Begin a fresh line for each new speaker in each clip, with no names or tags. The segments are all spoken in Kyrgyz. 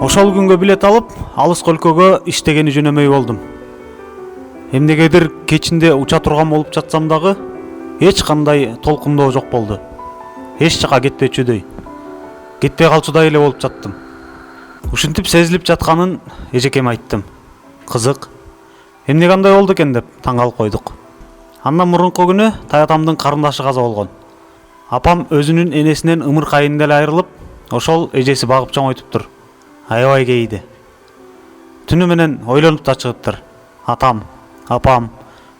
Ошол күнгө билет алып, алыс өлкөгө иштегени жөнөмөй болдум. Эмнегедир кечинде уча турган болуп жатсам дагы, эч кандай толкундоо жок болду. Эч жака кетпечүдөй. Кетпей калчудай эле болуп жаттым. Ушинтип сезилип жатканын эжекеме айттым. Кызык. Эмне кандай болду экен деп таң калып койдук. Андан мурунку күнү таятамдын карындашы каза болгон. Апам өзүнүн энесинен ымыр кайында эле айрылып, ошол эжеси багып чоңойтуптур. Аябай кейди. Түнү менен ойлонуп да чыгыптыр. Атам, апам,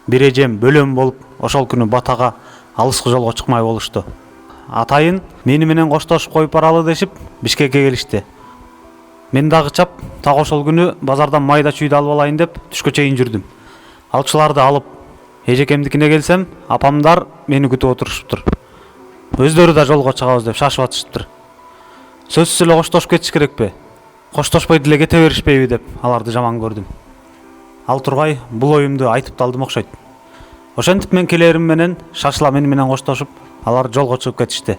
бир эжем бөлөм болуп, ошол күнү батага алыскы жолго чыкмай болушту. Атайын мени менен коштошуп коюп баралы дешип, Бишкекке келишти. Мен дагы чап, так ошол күнү базардан майда чүйдү алып алайын деп түшкө чейин жүрдүм. Алчыларды алып, эжекемдикине келсем, апамдар мени күтүп отурушуптур. Өздөрү да жолго чыгабыз деп шашып атышыптыр. Сөзсүз эле коштошуп кетиш керекпи? Коштошпой деле кете беришпейби деп аларды жаман көрдүм. Ал тургай бул оюмду айтып талдым окшойт. Ошентип мен келерим менен шашыла мени менен коштошуп, алар жолго чыгып кетишти.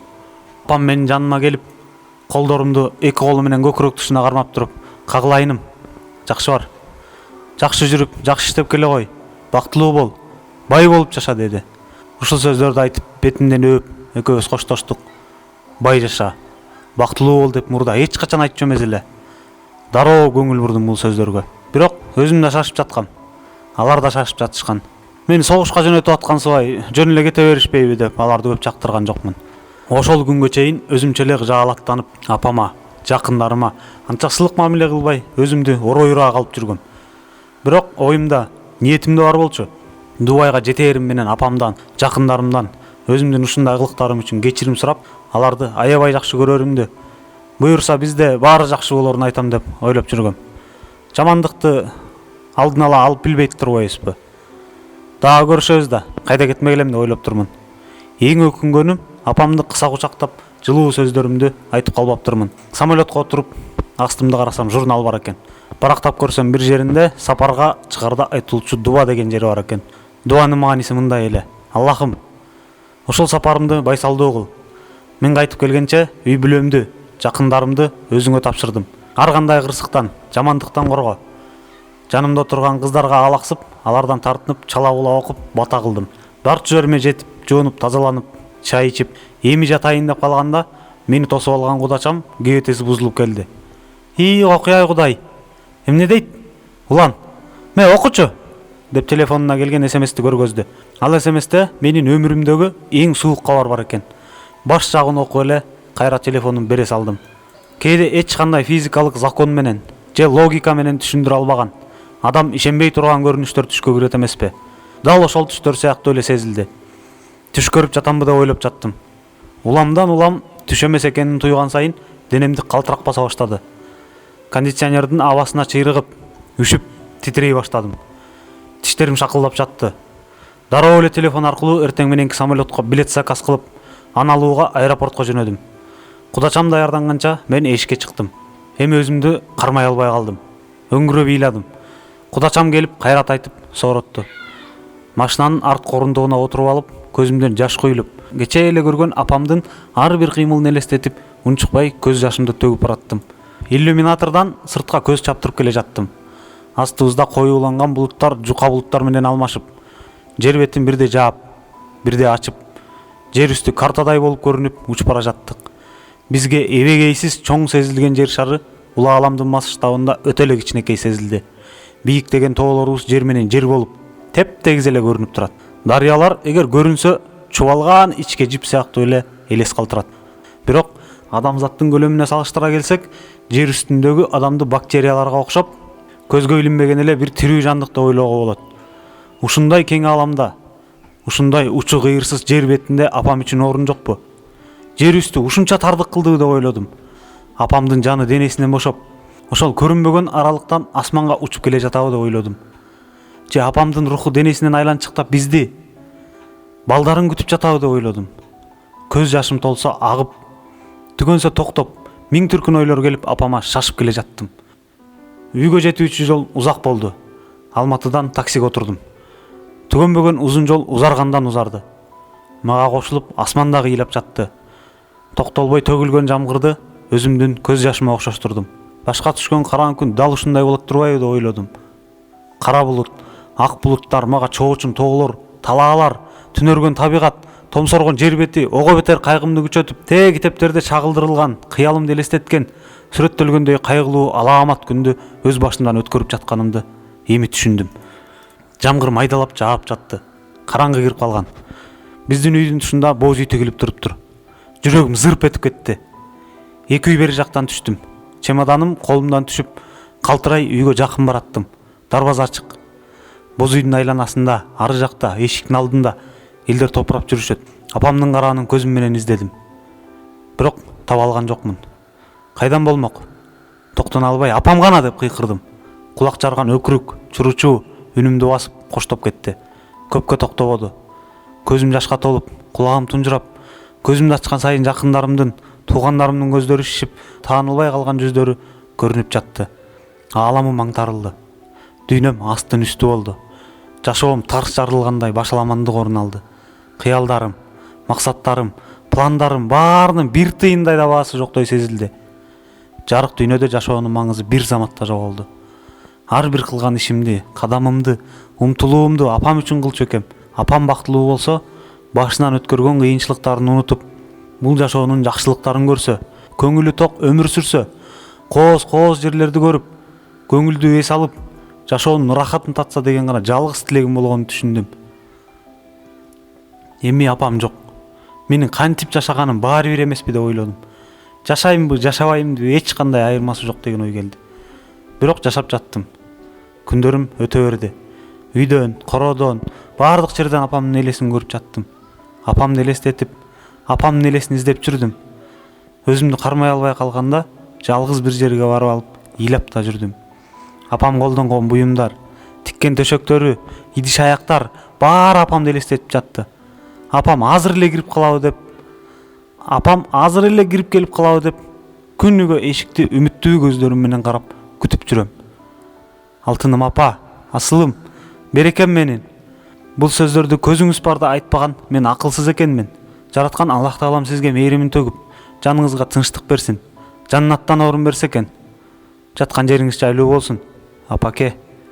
Апам менин жаныма келип, колдорумду эки колу менен көкүрөк тушуна кармап туруп, "Кагылайыным. Жакшы бар. Жакшы жүрүп, жакшы иштеп келе кой. Бактылуу бол. Бай болуп жаша" деди. Ушул сөздөрдү айтып, бетимден өп, экөөбүз коштоштук. Бай жаша, бактылуу бол деп мурда эч качан айтчу эмес эле. Дароо көңүл бурдум бул сөздөргө. Бирок өзүм да шашып жаткам. Алар да шашып жатышкан. Мени согушка жөнөтүп аткансыбай, жөн эле кете беришпейби деп аларды көп жактырган жокмун. Ошол күнгө чейин өзүмчө эле жаалаттанып, апама, жакындарыма анча мамиле кылбай, өзүмдү оройура калып жүргөм. Бирок оюмда, ниетимде бар болчу. Дубайга жетээрим менен апамдан, жакындарымдан өзүмдүн ушундай кылыктарым үчүн кечирим сурап, аларды аябай жакшы көрөрүмдү, буюрса бизде баары жакшы болорун айтам деп ойлоп жүргөм. Жамандыкты алдын ала алып билбейт турбайбызбы? Дагы көрүшөбүз да, кайда кетмегилем деп ойлоп турмун. Эң өкүнгөнүм, апамды кыса кучактап, жылуу сөздөрүмдү айтып калбаптырмын. Самолетко отуруп, астымда карасам журнал бар экен. Барактап көрсөм бир жеринде сапарга чыгарда айтылчу дуба деген жери бар экен. Дубанын мааниси мындай эле: Аллахым, ушул сапарымды байсалдуу кыл. Мен кайтып келгенче үй бүлөмдү, жакындарымды өзүңө тапшырдым. Ар кандай кырсыктан, жамандыктан корго. Жанымда турган кыздарга алаксып, алардан тартынып, чала була окуп, бата кылдым. Барчу жериме жетип, жуунуп, тазаланып, чай ичип, эми жатайын деп калганда, мени тосуп алган кудачам кебетеси бузулуп келди. Окуя Кудай. Эмне дейт? Улан, ме окучу деп телефонуна келген СМСти көргөздү. Ал СМСте менин өмүрүмдөгү эң суук кабар бар экен. Баш жагын окуп эле кайра телефонун бере салдым. Кээде эч кандай физикалык закон менен же логика менен түшүндүрө албаган, адам ишенбей турган көрүнүштөр түшкө кирет эмеспи? Дал ошол түштөр сыяктуу эле сезилди. Түш көрүп жатамбы деп ойлоп жаттым. Уламдан улам түш эмес экенин туйган сайын денемди калтырак баса баштады. Кондиционердин абасына чыйрыгып, үшүп, титрей баштадым. Тиштерим шакылдап жатты. Дароо эле телефон аркылуу эртең мененки самолетко билет заказ кылып, аны алууга аэропортко жөнөдүм. Кудачам даярданганча мен эшикке чыктым. Эми өзүмдү кармай албай калдым. Өңгүрөп ыйладым. Кудачам келип кайрат айтып сооротту. Машинанын арткы орундугуна отуруп алып, көзүмдөн жаш куюлуп, кечээ эле көргөн апамдын ар бир кыймылын элестетип, унчукпай көз жашымды төгүп бараттым. Иллюминатордан сыртка көз чаптырып келе жаттым. Астыбызда коюуланган булуттар жука булуттар менен алмашып, жер бетин бирде жаап, бирде ачып, жер үстү картадай болуп көрүнүп учуп бара жаттык. Бизге эбегейсиз чоң сезилген жер шары ула аламдын масштабында өтө эле кичинекей сезилди. Бийиктеген тоолорубуз жер менен жер болуп, теп-тегиз эле көрүнүп турат. Дарыялар эгер көрүнсө, чубалган ичке жип сыяктуу эле элес калтырат. Бирок адамзаттын көлөмүнө салыштыра келсек, жер үстүндөгү адамды бактерияларга окшоп, көзгө илинбеген эле бир тирүү жандык деп ойлоого болот. Ушундай кең аламда, ушундай учу кыйырсыз жер бетинде апам үчүн орун жокпу? Жер үстү ушунча тардык кылдыбы деп ойлодум. Апамдын жаны денесинен бошоп, ошол көрүнбөгөн аралыктан асманга учуп келе жатабы деп ойлодум. Же апамдын руху денесинен айланчыктап бизди, балдарын күтүп жатабы деп ойлодум. Көз жашым толсо агып, түгөнсө токтоп, миң түркүн ойлор келип апама шашып келе жаттым. Үйгө жетүүчү жол узак болду. Алматыдан таксиге отурдум. Түгөнбөгөн узун жол узаргандан узарды. Мага кошулуп асмандагы ыйлап жатты. Токтолбой төгүлгөн жамгырды өзүмдүн көз жашыма окшоштурдум. Башка түшкөн караңгы күн дал ушундай болот турбайбы деп ойлодум. Кара булут, ак булуттар мага чоочун тоголор, талаалар, түнөргөн табигат, томсоргон жер бети, ого бетер кайгымды күчөтүп, тээ китептерде чагылдырылган, кыялымды элестеткен, сүрөттөлгөндөй кайгылуу алаамат күндү өз башымдан өткөрүп жатканымды эми түшүндүм. Жамгыр майдалап жаап жатты. Караңгы кирип калган. Биздин үйдүн тушунда боз үй тигилип туруптур. Жүрөгүм зырп этип кетти. Эки үй бери жактан түштүм. Чемоданым колумдан түшүп, калтырай үйгө жакын бараттым. Дарбаза ачык. Боз үйдүн айланасында, ары жакта, эшиктин алдында элдер топурап жүрүшөт. Апамдын караанын көзүм менен издедим. Бирок таба алган жокмун. Кайдан болмок? Токтоно албай, апам гана деп кыйкырдым. Кулак жарган өкүрүк, чуручу үнүмдү басып коштоп кетти. Көпкө токтободу. Көзүм жашка толуп, кулагым тунжурап, көзүмдү ачкан сайын жакындарымдын, туугандарымдын көздөрү шишип, таанылбай калган жүздөрү көрүнүп жатты. Ааламым аңтарылды. Дүйнөм астын үстү болду. Жашоом тарс жарылгандай башаламандык орун алды. Кыялдарым, максаттарым, пландарым баарынын бир тыйындай да баасы жоктой сезилди. Жарык дүйнөдө жашоонун маңызы бир заматта жоголду. Ар бир кылган ишимди, кадамымды, умтулуумду апам үчүн кылчу экем. Апам бактылуу болсо, башынан өткөргөн кыйынчылыктарын унутуп, бул жашоонун жакшылыктарын көрсө, көңүлү ток өмүр сүрсө, кооз жерлерди көрүп, көңүлдү эс алып, жашоонун рахатын татса деген гана жалгыз тилегим болгонун түшүндүм. Эми апам жок. Менин кантип жашаганым баары бир эмеспи деп ойлодум. Жашаймбы, жашабаймбы эч кандай айырмасы жок деген ой келди. Бирок жашап жаттым. Күндөрүм өтө берди. Үйдөн, кородон, баардык жерден апамдын элесин көрүп жаттым. Апамды элестетип, апамдын элесин издеп жүрдүм. Өзүмдү кармай албай калганда, жалгыз бир жерге барып алып, ыйлап да жүрдүм. Апам колдонгон буюмдар, тиккен төшөктөрү, идиш аяктар баары апамды элестетип жатты. Апам азыр эле кирип келип калабы деп, күнүгө эшикти үмүттүү көздөрүм менен карап күтүп жүрөм. Алтыным апа, асылым, берекем менин. Бул сөздөрдү көзүңүз барда айтпаган мен акылсыз экенмин. Жараткан Аллах Таалам сизге мээримин төгүп, жаныңызга тынчтык берсин. Жаннаттан орун берсе экен. Жаткан жериңиз жайлуу болсун. Апаке.